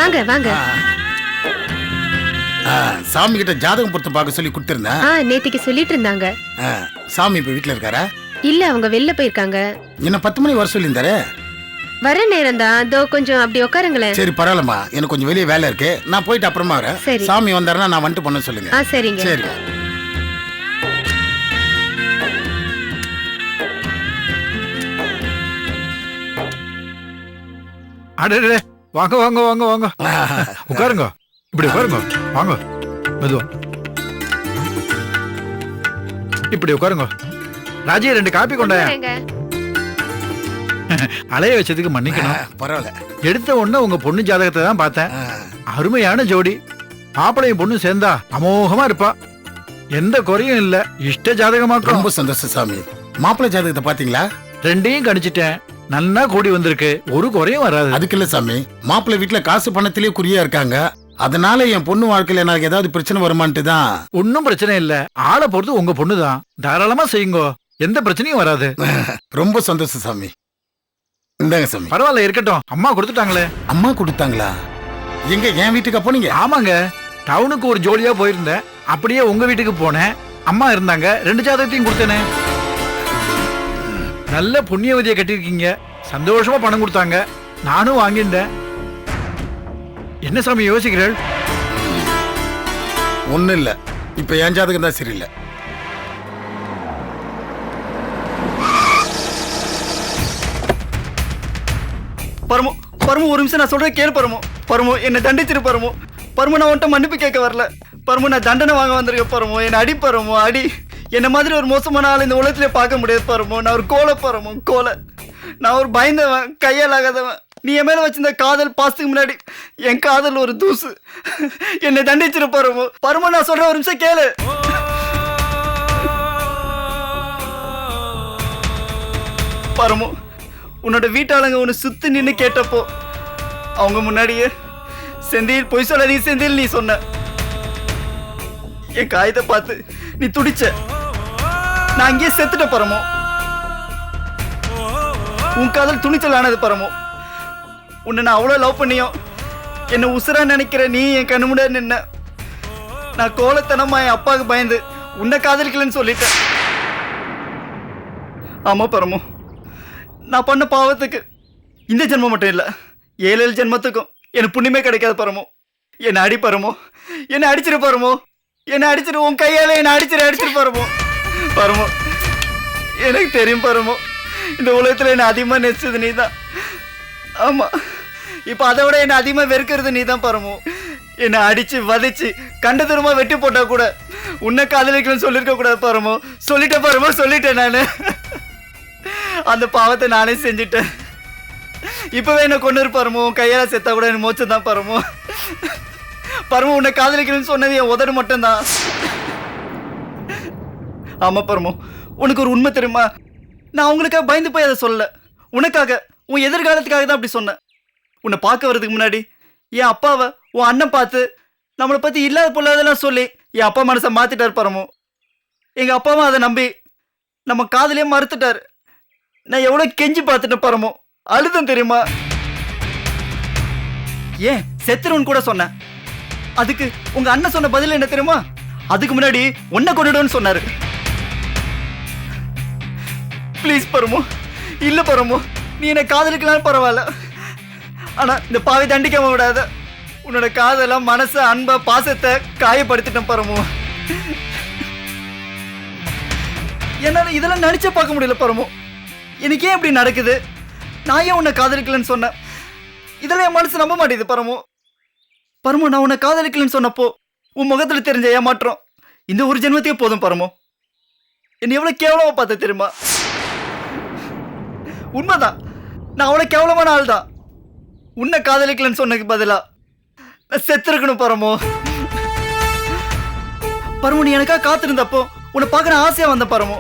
வாங்க வாங்க. சாமி கிட்ட ஜாதகம் பொறுத்து பார்க்க சொல்லி கொடுத்திருந்தேன். நேத்திக்கு சொல்லிட்டு இருந்தாங்க. சாமி இப்ப வீட்டுல இருக்காரா? இல்ல, அவங்க வெளில போயிருக்காங்க. என்ன 10 மணி வர சொல்லியிருந்தாரு. வர நேரம் தான். அதோ கொஞ்சம் அப்படி உட்காருங்களேன். சரி பரவாயில்லம்மா, எனக்கு கொஞ்சம் வெளியே வேலை இருக்கு, நான் போயிட்டு அப்புறமா வரேன். சாமி வந்தாருன்னா நான் வந்துட்டு பண்ண சொல்லுங்க. சரிங்க. சரி. அடே வாங்க வாங்க வாங்க வாங்க, உட்காருங்க. இப்படி உட்காருங்க, வாங்க மெதுவா இப்படி உட்காருங்க. ராஜி 2 காப்பி கொண்ட. அலைய வச்சதுக்கு மன்னிக்கணும். பரவாயில்ல. எடுத்த உடனே உங்க பொண்ணு ஜாதகத்தை தான் பார்த்தேன். அருமையான ஜோடி. மாப்பிளையும் பொண்ணு சேர்ந்தா அமோகமா இருப்பா. எந்த குறையும் இல்ல. இஷ்ட ஜாதகமா. ரொம்ப சந்தோஷம் சாமி. மாப்பிள்ளை ஜாதகத்தை பாத்தீங்களா? 2யும் கணிச்சிட்டேன். நல்லா கூடி வந்திருக்கு. ஒரு குறையும் வராது. அதுக்கு இல்ல சாமி, மாப்பிள்ளை வீட்டுல காசு பணத்திலேயே குறியா இருக்காங்க. அதனால என் பொண்ணு வாழ்க்கையில எனக்கு ஏதாவது பிரச்சனை வருமானட்டு தான். ஒன்னும் பிரச்சனை இல்ல. ஆளை பொறுத்து உங்க பொண்ணுதான். தாராளமா செய்யுங்க, எந்த பிரச்சனையும் வராது. ரொம்ப சந்தோஷம் சாமி. இந்தாங்க சாமி. பரவாயில்ல, இருக்கட்டும். அம்மா கொடுத்துட்டாங்களே. அம்மா கொடுத்தாங்களா? எங்க என் வீட்டுக்கு போனீங்க? ஆமாங்க, டவுனுக்கு ஒரு ஜோலியா போயிருந்தேன். அப்படியே உங்க வீட்டுக்கு போனேன். அம்மா இருந்தாங்க. 2 ஜாதகத்தையும் கொடுத்தேனே. நல்ல புண்ணியவதியை கட்டிருக்கீங்க. சந்தோஷமா பணம் கொடுத்தாங்க. நானும் வாங்கிட்டேன். என்ன சாமி யோசிக்கிறேன்? ஒண்ணும் இல்ல, இப்ப என் ஜாதகம் தான் சரியில்லை. பரமு பரமு, ஒரு நிமிஷம் நான் சொல்றேன் கேளு பரமு. பரமு, என்னை தண்டிச்சிரு பரமு. பரமு, நான் உன்ட்ட மன்னிப்பு கேட்க வரல பரமு. நான் தண்டனை வாங்க வந்திருக்கேன் பரமு. என்னை அடி பரமு, அடி. என்ன மாதிரி ஒரு மோசமான ஆள் இந்த உலகத்திலே பார்க்க முடியாது பரமு. நான் ஒரு கோலை பரமு, கோலை. நான் ஒரு பயந்தவன், கையால் ஆகாதவன். நீ என் மேல வச்சிருந்த காதல் பாசத்துக்கு முன்னாடி என் காதல் ஒரு தூசு. என்னை தண்டிச்சிரு பரமு. பரமு, நான் சொல்றேன், ஒரு நிமிஷம் கேளு. பரமு, உன்னோட வீட்டாளங்க உன்னை சுத்தி நின்று கேட்டப்போ அவங்க முன்னாடியே செந்தில் பொய் சொல்லாதீங்க செந்தில் நீ சொன்ன. என் காயத்தை பார்த்து நீ துடிச்ச. நான் அங்கேயே செத்துட்ட பரமோ. உன் காதல் துணிச்சல் ஆனது பரமோ. உன்னை நான் அவ்வளோ லவ் பண்ணியும் என்னை உசுரா நினைக்கிற நீ என் கண்ணு முன்னாடி நின்ன. நான் கோலத்தனமா என் அப்பாவுக்கு பயந்து உன்னை காதலிக்கலன்னு சொல்லிட்டேன். ஆமா பரமோ, நான் பண்ண பாவத்துக்கு இந்த ஜென்மம் மட்டும் இல்லை, 7 ஜென்மத்துக்கும் எனக்கு புண்ணியமே கிடைக்காது பரமோ. என்னை அடி பரமோ, என்னை அடிச்சிரு பரமோ, என்னை அடிச்சிரு. உன் கையால என்னை அடிச்சிரு பரமோ. பரமோ, எனக்கு தெரியும் பரமோ, இந்த உலகத்தில் என்னை அதிகமாக நெச்சது நீ தான். ஆமாம், இப்போ அதை விட என்னை அதிகமாக வெறுக்கிறது நீ தான் பரமோ. என்னை அடித்து வதைச்சு கண்ட தூரமாக வெட்டி போட்டா கூட உன்னை காதலிக்கணும்னு சொல்லியிருக்க கூடாது பரமோ. சொல்லிட்டேன் பரமோ, சொல்லிட்டேன் நான். அந்த பாவத்தை நானே செஞ்சுட்டேன். இப்பவே என்ன கொண்டு இருப்பாருமோ, கையால செத்தா கூட எனக்கு மோச்சம் தான் பரமோ. பரமோ, உன்னை காதலிக்கணும்னு சொன்னது என் உதடு மட்டும்தான். ஆமா பரமோ, உனக்கு ஒரு உண்மை தெரியுமா? நான் உங்களுக்காக பயந்து போய் அதை சொல்ல, உனக்காக, உன் எதிர்காலத்துக்காக தான் அப்படி சொன்னேன். உன்னை பார்க்க வர்றதுக்கு முன்னாடி என் அப்பாவை உன் அண்ணன் பார்த்து நம்மளை பத்தி இல்லாத பொல்லாதெல்லாம் சொல்லி என் அப்பா மனசை மாத்திட்டாரு பரமோ. எங்க அப்பாவும் அதை நம்பி நம்ம காதலையே மறுத்துட்டாரு. நான் எவ்வளவு கெஞ்சி பார்த்துட்டேன் பரமோ, அழுதம் தெரியுமா? ஏன் செத்துருன்னு கூட சொன்னேன். அதுக்கு உங்க அண்ணன் சொன்ன பதில் என்ன தெரியுமா? அதுக்கு முன்னாடி உன்னை கொண்டுடுன்னு சொன்னாரு. ப்ளீஸ் பரமோ, இல்ல பரமோ, நீ என்னை காதலிக்கலாம் பரவாயில்ல, ஆனா இந்த பாவை தண்டிக்காம விடாத. உன்னோட காதலாம் மனச அன்பை பாசத்தை காயப்படுத்திட்டேன் பரமோ. என்னால இதெல்லாம் நினைச்சே பார்க்க முடியல பரமோ. எனக்கு ஏன் இப்படி நடக்குது? நான் ஏன் உன்னை காதலிக்கலன்னு சொன்னேன்? இதெல்லாம் என் மனசு நம்ப மாட்டேங்குது பரமோ. பரமோ, நான் உன்னை காதலிக்கலன்னு சொன்னப்போ உன் முகத்துல தெரிஞ்ச ஏமாற்றம் இந்த ஒரு ஜென்மத்தையே போதும் பரமோ. என்ன எவ்வளவு கேவலமா பார்த்த தெரியுமா? உண்மைதான், நான் அவ்வளவு கேவலமான ஆள் தான். உன்னை காதலிக்கலன்னு சொன்னதுக்கு பதிலா நான் செத்துருக்கணும் பரமோ. பரமோ, நீ எனக்காக காத்திருந்தப்போ உன்னை பார்க்க ஆசையா வந்த பரமோ.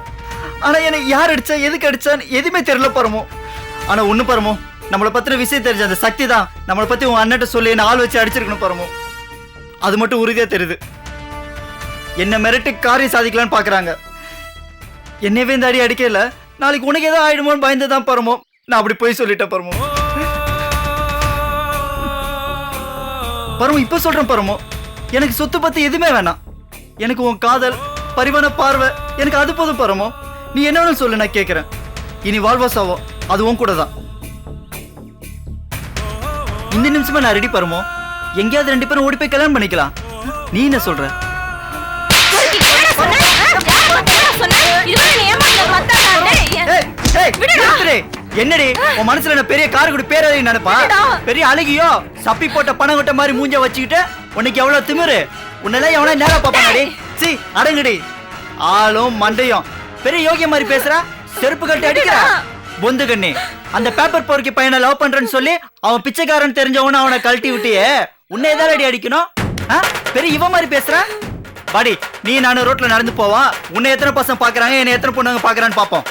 ஆனா எனக்கு யார் அடிச்சா எதுக்கு அடிச்சான்னு எதுவுமே தெரியல பரமோ. ஆனா ஒண்ணு பரமோ, நம்மளை பத்தின விஷயம் தெரிஞ்ச அந்த சக்தி தான் நம்மளை பத்தி உன் அண்ணன் சொல்லி என்ன ஆள் வச்சு அடிச்சிருக்கணும் பரமோ. அது மட்டும் உறுதியா தெரியுது. என்ன மிரட்டி காரியம் சாதிக்கலான்னு பாக்குறாங்க. என்னவே இந்த அடி அடிக்கல, நாளைக்கு உனக்கு ஏதோ ஆயிடுமோன்னு பயந்துதான் பரமோ நான் அப்படி போய் சொல்லிட்டேன் பரமோ. பரமு இப்ப சொல்றேன் பரமு, எனக்கு சொத்து பத்தி எதுவுமே வேணாம். எனக்கு உன் காதல், பரிவான பார்வை, எனக்கு அது போதும் பரமு. நீ என்ன வேணும் சொல்லு, நான் கேட்கிறேன். இனி வாழ்வா சாவோ அது உன் கூட தான். இந்த நிமிஷமா நான் ரெடி பரமு. எங்கேயாவது 2 பேரும் ஓடி போய் கல்யாணம் பண்ணிக்கலாம். நீ என்ன சொல்ற? என்னடி உன் மனசுல என்ன பெரிய கார் கூட பேர் நினைப்பா? பெரிய அழகியோ சப்பி போட்ட பணம் கொட்ட மாதிரி மூஞ்ச வச்சுக்கிட்டு உனக்கு எவ்வளவு திமிரு? உன்னெல்லாம் எவ்வளவு நேரம் பாப்பாடி? சி அடங்குடி. ஆளும் மண்டையும் பெரிய யோகிய மாதிரி பேசுற. செருப்பு கட்டி அடிக்கிற பொந்து கண்ணி. அந்த பேப்பர் போர்க்கி பையனை லவ் பண்றேன்னு சொல்லி அவன் பிச்சைக்காரன் தெரிஞ்சவன அவனை கழட்டி விட்டியே. உன்னை எதாவது அடி அடிக்கணும்? பெரிய இவ மாதிரி பேசுற. பாடி நீ நானும் ரோட்ல நடந்து போவா. உன்னை எத்தனை பசங்க பாக்குறாங்க, என்ன எத்தனை பொண்ணுங்க பாக்குறான்னு பாப்போம்.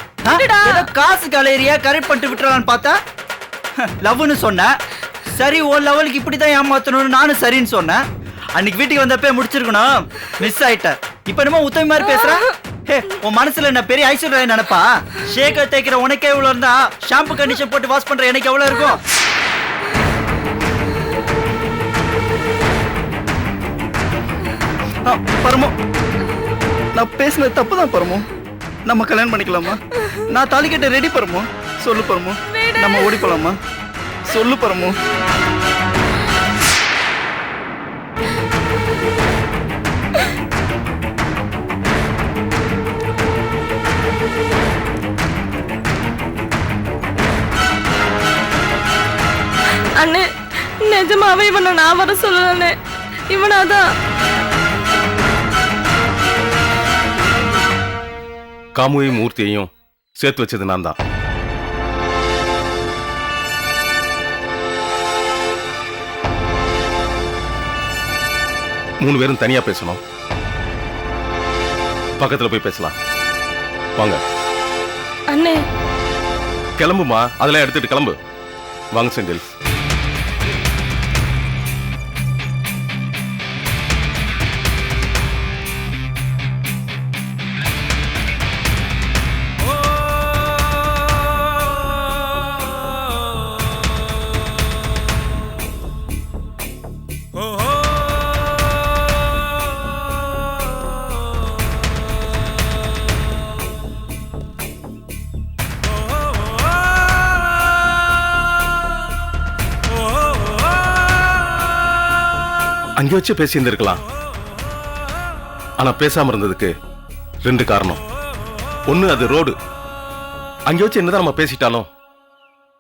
காசு கலையறியா கரெக்ட் பண்ணிட்டு விட்டுறான்னு பார்த்தா லவ்னு சொன்ன. சரி ஓ லெவலுக்கு இப்படிதான் ஏமாத்தணும்னு நானும் சரின்னு சொன்னேன். அன்னைக்கு வீட்டுக்கு வந்தப்பே முடிச்சிருக்கணும். மிஸ் ஆயிட்ட. இப்ப என்னமோ உத்தமி மாதிரி பேசுற. உன் மனசுல என்ன பெரிய ஐஸ்வர்யா நினைப்பா? ஷேக்கர் தேய்க்கிற உனக்கே எவ்வளவு இருந்தா ஷாம்பு கண்டிஷன் போட்டு வாஷ் பண்ற எனக்கு எவ்வளவு இருக்கும்? பரமோ, நான் பேசினது தப்புதான் பரமோ. நம்ம கல்யாணம் பண்ணிக்கலாமா? நான் தாலி கட்ட ரெடி பரமோ. சொல்லு பரமோ, நம்ம ஓடி போலாமா? சொல்லு பரமோ. அண்ணே நிஜமாவே இவனை நான் வர சொல்லலே. இவனாதான் காமுவையும் மூர்த்தியையும் சேர்த்து வச்சது நான் தான். மூணு பேரும் தனியா பேசணும். பக்கத்துல போய் பேசலாம். வாங்க. அண்ணே கிளம்புமா, அதெல்லாம் எடுத்துட்டு கிளம்பு. வாங்க செந்தில். அங்கே வச்சு பேசியிருந்திருக்கலாம். ஆனா பேசாம இருந்ததுக்கு 2 காரணம். ஒண்ணு, அது ரோடு. அங்கே வச்சு என்னதான் நம்ம பேசிட்டாலும்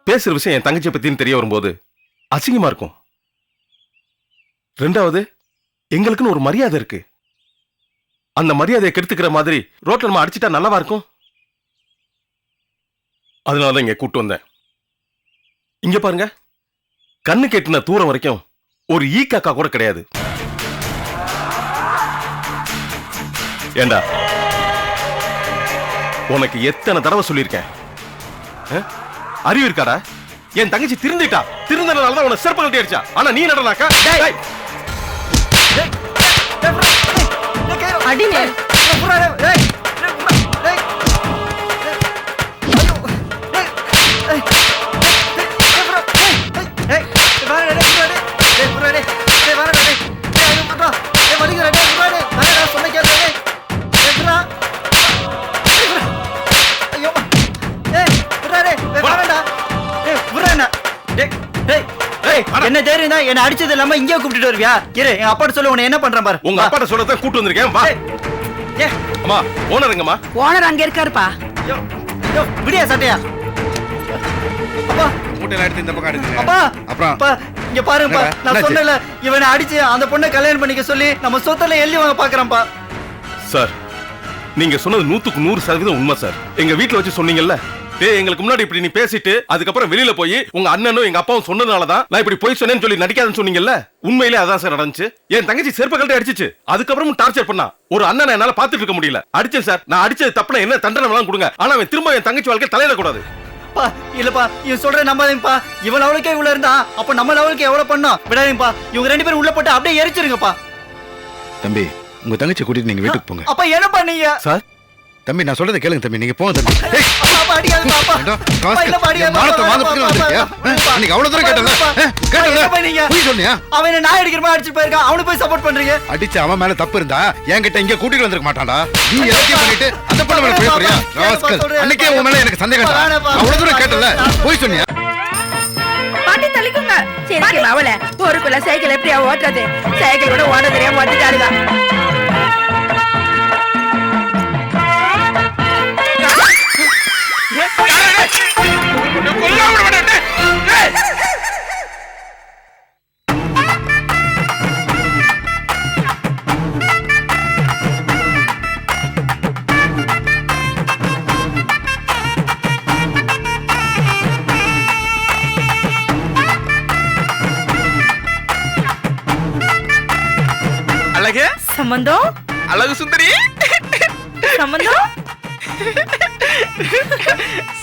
பேசுற விஷயம் என் தங்கச்சியை பத்தின்னு தெரிய வரும்போது அசிங்கமா இருக்கும். 2வது, எங்களுக்குன்னு ஒரு மரியாதை இருக்கு. அந்த மரியாதையை கெடுத்துக்கிற மாதிரி ரோட்ல நம்ம அடிச்சிட்டா நல்லாவா இருக்கும்? அதனாலதான் இங்க கூட்டு வந்தேன். இங்க பாருங்க, கண்ணு கெட்டின தூரம் வரைக்கும் ஒரு ஈ காக்கா கூட கிடையாது. ஏண்டா, உனக்கு எத்தனை தடவை சொல்லியிருக்கேன்? அறிவு இருக்காடா? என் தங்கச்சி திருந்திட்டா. திருந்தனாலதான் உன செருப்பு கட்டி அடிச்சா. ஆனா நீ நடனாக்கா அடினே. என்ன தைரியம் தான் என்ன அடிச்சது இல்லாம இங்கே கூப்பிட்டு வருவியா? இரு, எங்க அப்பாட்ட சொல்ல உன்னை என்ன பண்றேன் பாரு. உங்க அப்பாட்ட சொல்லதான் கூட்டு வந்திருக்கேன். வா. அம்மா, ஓனர் எங்கம்மா? ஓனர் அங்க இருக்காருப்பா. விடியா சட்டையா? அப்பா மூட்டையில எடுத்து இந்த பக்கம் எடுங்க. அப்பா அப்புறம் அப்பா இங்க பாருங்கப்பா, நான் சொன்னல இவனை அடிச்சு அந்த பொண்ணை கல்யாணம் பண்ணிக்க சொல்லி நம்ம சொத்துல எழுதி வாங்க பாக்குறேன்ப்பா. சார், நீங்க சொன்னது 100க்கு 100% உண்மை சார். எங்க வீட்டுல வச்சு சொன்னீங்கல்ல, எங்களுக்கு முன்னாடி இப்படி நீ பேசிட்டு அதுக்கப்புறம் வெளியில போய் உங்க அண்ணனும் எங்க அப்பாவும் சொன்னதுனாலதான் நான் இப்படி போய் சொன்னேன்னு சொல்லி நடிக்காதுன்னு சொன்னீங்கல்ல. உண்மையிலே அதான் சார் நடந்துச்சு. என் தங்கச்சி செருப்பு கழட்டி அடிச்சிச்சு. அதுக்கப்புறம் டார்ச்சர் பண்ணா. ஒரு அண்ணனை என்னால பாத்துட்டு இருக்க முடியல. அடிச்சேன் சார். நான் அடிச்சது தப்புனா என்ன தண்டனை வேணாலும் கொடுங்க. ஆனா அவன் திரும்ப என் தங்கச்சி வாழ்க்கை தலையிட கூடாது. இல்லப்பா, இவன் சொல்ற நம்பாதீங்கப்பா. இவன் லெவலுக்கே இவ்வளவு இருந்தா அப்ப நம்ம லெவலுக்கு எவ்வளவு பண்ணோம்? விடாதீங்கப்பா. இவங்க 2 பேரும் உள்ள போட்டு அப்படியே எரிச்சிருங்கப்பா. தம்பி, உங்க தங்கச்சி கூட்டிட்டு நீங்க வீட்டுக்கு போங்க. அப்ப என்ன பண்ணீங்க சார்? தம்பி, நான் சொல்றதை கேளுங்க தம்பி. நீங்க போங்க தம்பி. அப்பா அடிக்காதப்பா, அப்பா. ஏண்டா, அப்பா, இல்லப்பா, ராஸ்கல், என் மானத்தை வாங்கறதுக்கு வந்திருக்கியா? அன்னைக்கு அவ்வளவு தூரம் கேட்டல என்னப்பா நீங்க? போய் சொன்னியா? அவன் என்ன நாய் அடிக்கிற மாதிரி அடிச்சுட்டு போயிருக்கான், அவனுக்கு போய் சப்போர்ட் பண்றீங்க? அடிச்சு அவன் மேல தப்பு இருந்தா என்கிட்ட இங்க கூட்டிட்டு வந்திருக்க மாட்டான்டா. நீ எல்லாத்தையும் பண்ணிட்டு அந்த பொண்ணு மேல போய் போறியா? ராஸ்கல், அன்னைக்கே உன் மேல எனக்கு சந்தேகம் தான். அவ்வளவு தூரம் கேட்டல போய் சொன்னியா? பாட்டி தள்ளிக்குங்க. சரி அவள ஊருக்குள்ள சைக்கிள் எப்படியா ஓட்டுறது? சைக்கிள் கூட ஓட தெரியாம ஓட்டிட்டாளுங்க. அழகு சம்பந்தம் அழகு சுந்தரி சம்பந்தம்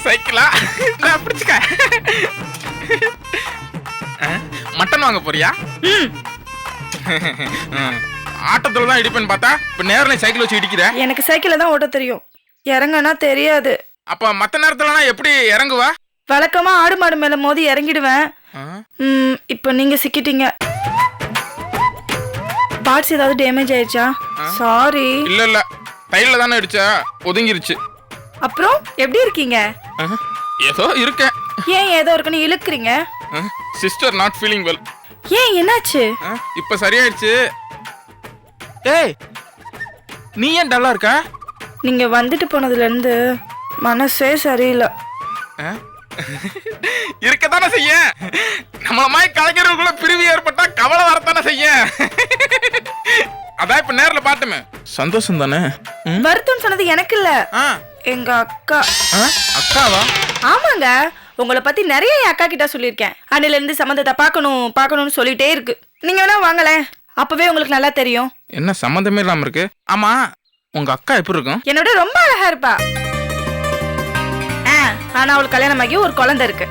சைக்கிளா நான் பிடிச்சுக்க. மட்டன் வாங்க போறியா? ஆட்டத்துல தான் இடிப்பேன்னு பார்த்தா இப்ப நேரில் சைக்கிள் வச்சு இடிக்கிற. எனக்கு சைக்கிள தான் ஓட்ட தெரியும், இறங்கன்னா தெரியாது. அப்ப மத்த நேரத்துலனா எப்படி இறங்குவா? வழக்கமா ஆடு மாடு மேல மோதி இறங்கிடுவேன். இப்ப நீங்க சிக்கிட்டீங்க. பார்ட்ஸ் ஏதாவது டேமேஜ் ஆயிடுச்சா? சாரி. இல்ல இல்ல டைல்ல தானே அடிச்சா ஒதுங்கிருச்சு. அப்புறம் எப்படி இருக்கீங்க? ஏதோ இருக்கேன். ஏன் ஏதோ இருக்குன்னு இழுக்குறீங்க? Sister not feeling well. ஏன் என்னாச்சு? இப்ப சரியாயிடுச்சு. ஏய் நீ ஏன் டல்லா இருக்க? நீங்க வந்துட்டு போனதுல இருந்து மனசே சரியில்லை. இருக்கத்தானே செய்ய. நம்மள மாதிரி கலைஞர்களுக்குள்ள பிரிவு ஏற்பட்டா கவலை வரத்தானே செய்ய. அதான் இப்ப நேர்ல பார்த்தமே சந்தோஷம் தானே. வருத்தம் சொன்னது எனக்கு இல்ல, எங்க அக்கா. அக்காவா? ஆமாங்க, உங்களை பத்தி நிறைய என் அக்கா கிட்ட சொல்லியிருக்கேன். அன்னில இருந்து சம்மந்தத்தை பார்க்கணும் பார்க்கணும்னு சொல்லிட்டே இருக்கு. நீங்க வேணா வாங்களேன், அப்பவே உங்களுக்கு நல்லா தெரியும். என்ன சம்மந்தமே இல்லாம இருக்கு? ஆமா உங்க அக்கா எப்படி இருக்கும்? என்னோட ரொம்ப அழகா இருப்பா. ஆனா அவளுக்கு கல்யாணம் ஆகி ஒரு குழந்தை இருக்கு.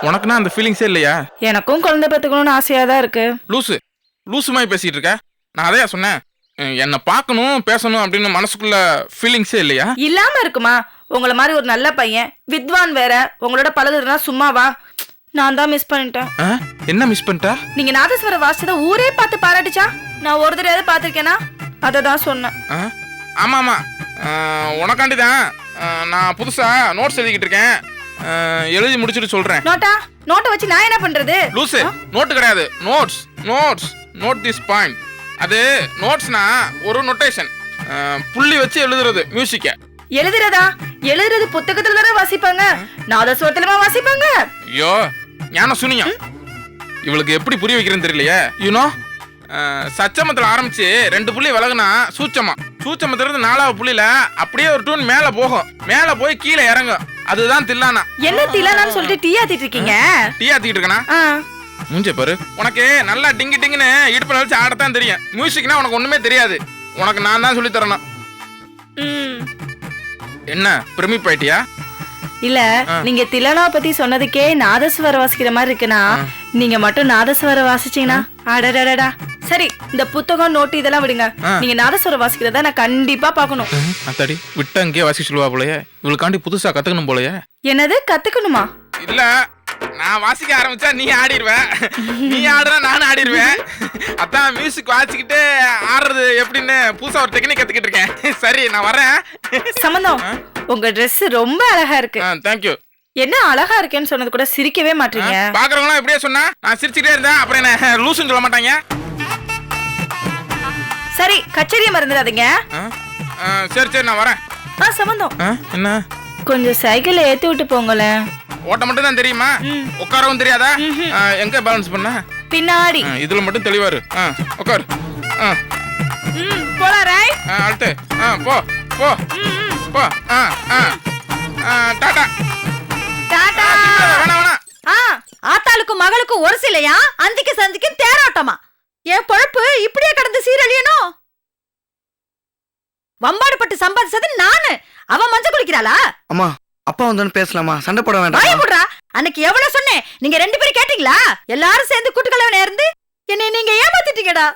உனக்குன்னா அந்த ஃபீலிங்ஸே இல்லையா? எனக்கும் குழந்தை பெத்துக்கணும்னு ஆசையா தான் இருக்கு. லூசு லூசு மாதிரி பேசிட்டு இருக்க. நான் அதையா சொன்னேன், என்ன பார்க்கணும் பேசணும் அப்படின்னு மனசுக்குள்ள ஃபீலிங்ஸே இல்லையா? இல்லாம இருக்குமா? உங்களை மாதிரி ஒரு நல்ல பையன், வித்வான் வேற, உங்களோட பழகுறதுனா சும்மாவா? நான் தான் மிஸ் பண்ணிட்டேன். என்ன மிஸ் பண்ணிட்டா? நீங்க நாதஸ்வரம் வாசிச்சத ஊரே பார்த்து பாராட்டுச்சா? நான் ஒரு தடவை பாத்திருக்கேனா? அதை தான் சொன்னேன். ஆமா ஆமா உனக்காண்டி தான் நான் புதுசா நோட்ஸ் எழுதிக்கிட்டு இருக்கேன். எழுதி முடிச்சுட்டு சொல்றேன். நோட்டை வச்சு நான் என்ன பண்றது? லூசு, நோட்டு கிடையாது, notes. Notes note this point. அது நோட்ஸ்னா ஒரு நோட்டேஷன், புள்ளி வச்சு எழுதுறது. மியூசிக்க எழுதுறதா? எழுதுறது புத்தகத்துல தானே வாசிப்பாங்க, நாதஸ்வரத்துலமா வாசிப்பாங்க? ஐயோ ஞான சுனியம், இவளுக்கு எப்படி புரிய வைக்கிறேன்னு தெரியலையே. யூனோ சச்சமத்துல ஆரம்பிச்சு 2 புள்ளி விலகுனா சூச்சமா, சூச்சமத்துல இருந்து 4வது புள்ளியில அப்படியே ஒரு டூன் மேல போகும், மேல போய் கீழே இறங்கும். அதுதான் தில்லானா. என்ன தில்லானான்னு சொல்லிட்டு டீ ஆத்திட்டு இருக்கீங்க? டீ ஆத்திட்டு இருக்கனா? மூஞ்ச பாரு. உனக்கு நல்லா டிங்கு டிங்குன்னு இடுப்புல வச்சு ஆடத்தான் தெரியும். மியூசிக்னா உனக்கு ஒண்ணுமே தெரியாது. உனக்கு நான் தான் சொல்லி தரணும். என்ன பிரமிப் ஆயிட்டியா? இல்ல, நீங்க தில்லானா பத்தி சொன்னதுக்கே நாதஸ்வரம் வாசிக்கிற மாதிரி இருக்குன்னா, நீங்க மட்டும் நாதஸ்வரம் வாசிச்சீங்கன்னா அடடடடா. சரி, இந்த புத்தகம் நோட்டு இதெல்லாம் விடுங்க. நீங்க நாதஸ்வரம் வாசிக்கிறத நான் கண்டிப்பா பாக்கணும். அத்தாடி விட்டு அங்கேயே வாசி சொல்லுவா போலயே. இவளுக்காண்டி புதுசா கத்துக்கணும் போலயே. என்னது கத்துக்கணுமா? இல்ல, நான் வாசிக்க ஆரம்பிச்சா நீ ஆடிடுவ, நீ ஆடுறா நானும் ஆடிடுவேன். அதான் மியூசிக் வாசிக்கிட்டு ஆடுறது எப்படின்னு புதுசா ஒரு டெக்னிக் கத்துக்கிட்டு இருக்கேன். சரி நான் வரேன். சம்பந்தம், உங்க Dress ரொம்ப அழகா இருக்கு. தேங்க்யூ. என்ன அழகா இருக்கேன்னு சொன்னது கூட சிரிக்கவே மாட்டீங்க. பாக்குறவங்களாம் எப்படியே சொன்னா நான் சிரிச்சுட்டே இருந்தேன், அப்புறம் என்ன லூசுன்னு சொல்ல மாட்டாங்க. சரி, கச்சேரியை மறந்துடாதீங்க. சரி சரி நான் வரேன். சம்பந்தம், என்ன கொஞ்சம் சைக்கிளை ஏத்தி விட்டு போங்களேன். ஓட்ட மட்டும் தான் தெரியுமா? உட்காரவும் தெரியாதா? எங்க பேலன்ஸ் பண்ண? பின்னாடி. இதுல மட்டும் தெளிவாரு. உட்காரு. போலாம் ரைட். அடுத்து போ போ போ. டாடா டாடா. வேணா வேணா. ஆத்தாளுக்கும் மகளுக்கும் ஒரு சிலையா, அந்திக்கு சந்திக்கு தேரோட்டமா? என் பொழப்பு இப்படியே கடந்து சீரழியணும்? வம்பாடு பட்டு சம்பாதிச்சது நானு, அவ மஞ்ச குளிக்கிறாளா? அம்மா, அப்பா வந்தோன்னு பேசலாமா? சண்டை போட வேண்டாம். பயமுடுறா. அன்னைக்கு எவ்வளவு சொன்னேன், நீங்க 2 பேரும் கேட்டீங்களா? எல்லாரும் சேர்ந்து கூட்டுக்கலவன இருந்து என்னை நீங்க ஏமாத்திட்டீங்கடா.